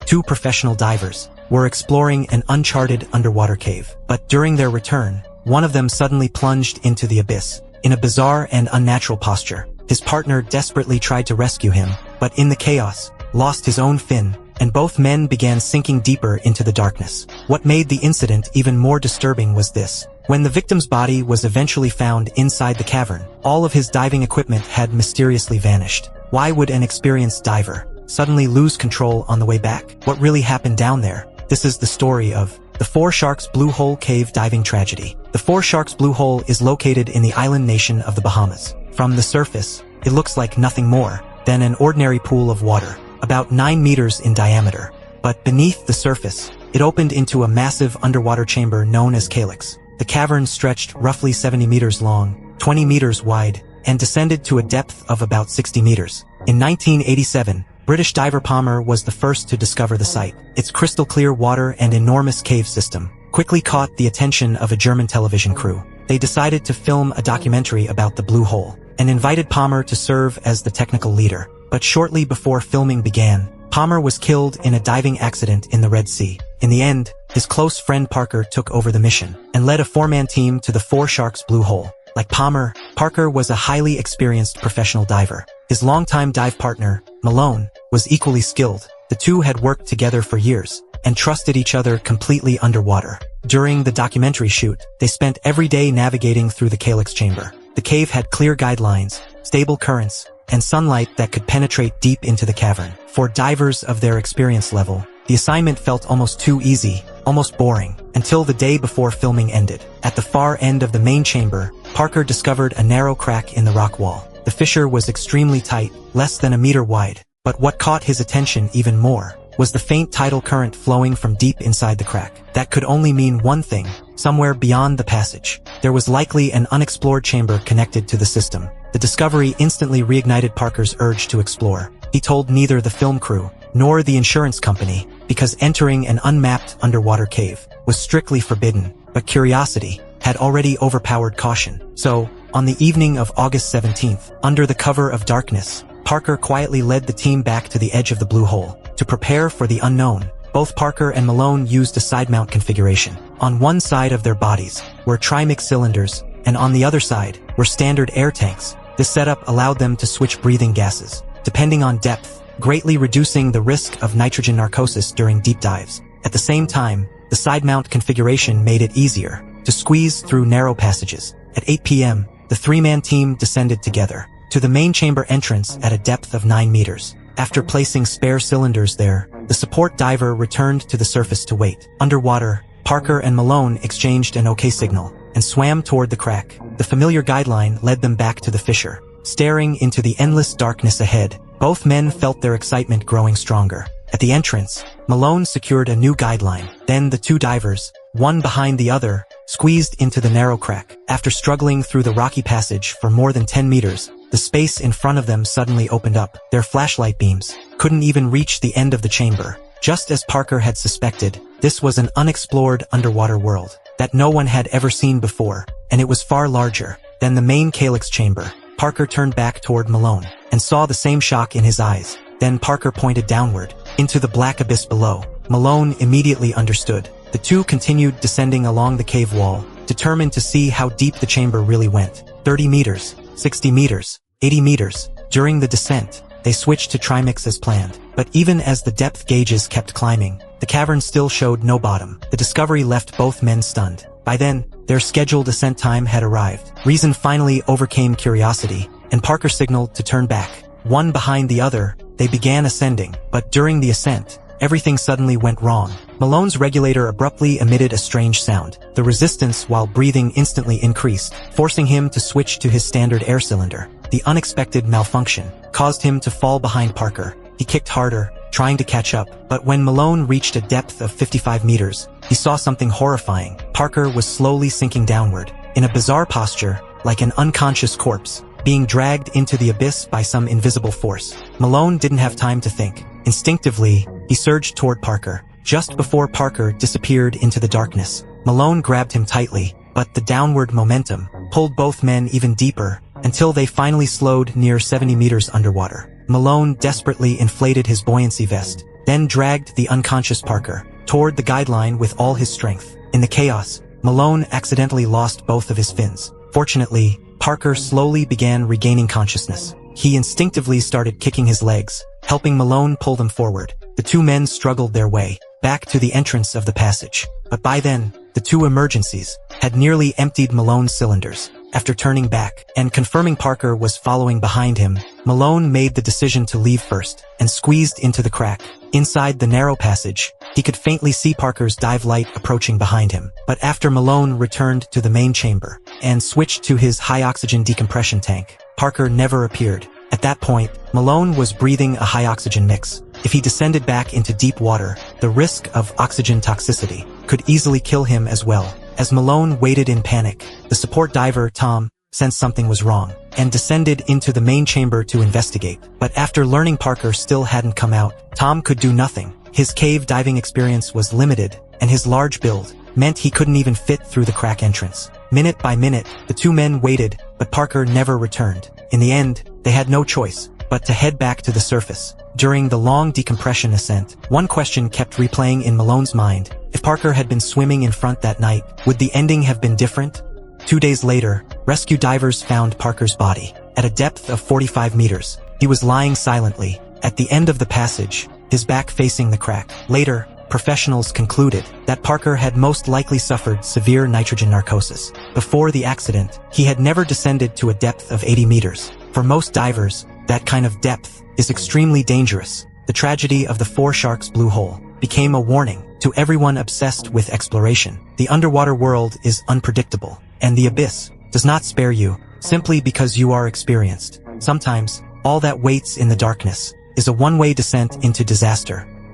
two professional divers, were exploring an uncharted underwater cave. But during their return, one of them suddenly plunged into the abyss, in a bizarre and unnatural posture. His partner desperately tried to rescue him, but in the chaos, lost his own fin, and both men began sinking deeper into the darkness. What made the incident even more disturbing was this. When the victim's body was eventually found inside the cavern, all of his diving equipment had mysteriously vanished. Why would an experienced diver suddenly lose control on the way back? What really happened down there? This is the story of the Four Sharks Blue Hole Cave Diving Tragedy. The Four Sharks Blue Hole is located in the island nation of the Bahamas. From the surface, it looks like nothing more than an ordinary pool of water, about 9 meters in diameter. But beneath the surface, it opened into a massive underwater chamber known as Calyx. The cavern stretched roughly 70 meters long, 20 meters wide, and descended to a depth of about 60 meters. In 1987, British diver Palmer was the first to discover the site. Its crystal-clear water and enormous cave system quickly caught the attention of a German television crew. They decided to film a documentary about the Blue Hole, and invited Palmer to serve as the technical leader. But shortly before filming began, Palmer was killed in a diving accident in the Red Sea. In the end, his close friend Parker took over the mission, and led a 4-man team to the Four Sharks Blue Hole. Like Palmer, Parker was a highly experienced professional diver. His longtime dive partner, Malone, was equally skilled. The two had worked together for years, and trusted each other completely underwater. During the documentary shoot, they spent every day navigating through the Calyx chamber. The cave had clear guidelines, stable currents, and sunlight that could penetrate deep into the cavern. For divers of their experience level, the assignment felt almost too easy, almost boring, until the day before filming ended. At the far end of the main chamber, Parker discovered a narrow crack in the rock wall. The fissure was extremely tight, less than a meter wide, but what caught his attention even more was the faint tidal current flowing from deep inside the crack. That could only mean one thing: somewhere beyond the passage, there was likely an unexplored chamber connected to the system. The discovery instantly reignited Parker's urge to explore. He told neither the film crew nor the insurance company, because entering an unmapped underwater cave was strictly forbidden, but curiosity had already overpowered caution. So, on the evening of August 17th, under the cover of darkness, Parker quietly led the team back to the edge of the Blue Hole to prepare for the unknown. Both Parker and Malone used a side-mount configuration. On one side of their bodies were trimix cylinders, and on the other side were standard air tanks. This setup allowed them to switch breathing gases, depending on depth, greatly reducing the risk of nitrogen narcosis during deep dives. At the same time, the side-mount configuration made it easier to squeeze through narrow passages. At 8 p.m., the 3-man team descended together to the main chamber entrance at a depth of 9 meters. After placing spare cylinders there, the support diver returned to the surface to wait. Underwater, Parker and Malone exchanged an OK signal and swam toward the crack. The familiar guideline led them back to the fissure. Staring into the endless darkness ahead, both men felt their excitement growing stronger. At the entrance, Malone secured a new guideline. Then the two divers, one behind the other, squeezed into the narrow crack. After struggling through the rocky passage for more than 10 meters, the space in front of them suddenly opened up. Their flashlight beams couldn't even reach the end of the chamber. Just as Parker had suspected, this was an unexplored underwater world that no one had ever seen before, and it was far larger than the main Calyx chamber. Parker turned back toward Malone and saw the same shock in his eyes. Then Parker pointed downward, into the black abyss below. Malone immediately understood. The two continued descending along the cave wall, determined to see how deep the chamber really went. 30 meters, 60 meters, 80 meters. During the descent, they switched to trimix as planned. But even as the depth gauges kept climbing, the cavern still showed no bottom. The discovery left both men stunned. By then, their scheduled ascent time had arrived. Reason finally overcame curiosity, and Parker signaled to turn back. One behind the other, they began ascending. But during the ascent, everything suddenly went wrong. Malone's regulator abruptly emitted a strange sound. The resistance while breathing instantly increased, forcing him to switch to his standard air cylinder. The unexpected malfunction caused him to fall behind Parker. He kicked harder, trying to catch up, but when Malone reached a depth of 55 meters, he saw something horrifying. Parker was slowly sinking downward, in a bizarre posture, like an unconscious corpse, being dragged into the abyss by some invisible force. Malone didn't have time to think. Instinctively, he surged toward Parker. Just before Parker disappeared into the darkness, Malone grabbed him tightly, but the downward momentum pulled both men even deeper, until they finally slowed near 70 meters underwater. Malone desperately inflated his buoyancy vest, then dragged the unconscious Parker toward the guideline with all his strength. In the chaos, Malone accidentally lost both of his fins. Fortunately, Parker slowly began regaining consciousness. He instinctively started kicking his legs, helping Malone pull them forward. The two men struggled their way back to the entrance of the passage. But by then, the two emergencies had nearly emptied Malone's cylinders. After turning back and confirming Parker was following behind him, Malone made the decision to leave first and squeezed into the crack. Inside the narrow passage, he could faintly see Parker's dive light approaching behind him. But after Malone returned to the main chamber and switched to his high-oxygen decompression tank, Parker never appeared. At that point, Malone was breathing a high-oxygen mix. If he descended back into deep water, the risk of oxygen toxicity could easily kill him as well. As Malone waited in panic, the support diver, Tom, sensed something was wrong and descended into the main chamber to investigate. But after learning Parker still hadn't come out, Tom could do nothing. His cave diving experience was limited, and his large build meant he couldn't even fit through the crack entrance. Minute by minute, the two men waited, but Parker never returned. In the end, they had no choice but to head back to the surface. During the long decompression ascent, one question kept replaying in Malone's mind. If Parker had been swimming in front that night, would the ending have been different? 2 days later, rescue divers found Parker's body. At a depth of 45 meters, he was lying silently at the end of the passage, his back facing the crack. Later, professionals concluded that Parker had most likely suffered severe nitrogen narcosis. Before the accident, he had never descended to a depth of 80 meters. For most divers, that kind of depth is extremely dangerous. The tragedy of the Four Sharks Blue Hole became a warning to everyone obsessed with exploration. The underwater world is unpredictable, and the abyss does not spare you simply because you are experienced. Sometimes, all that waits in the darkness is a one-way descent into disaster.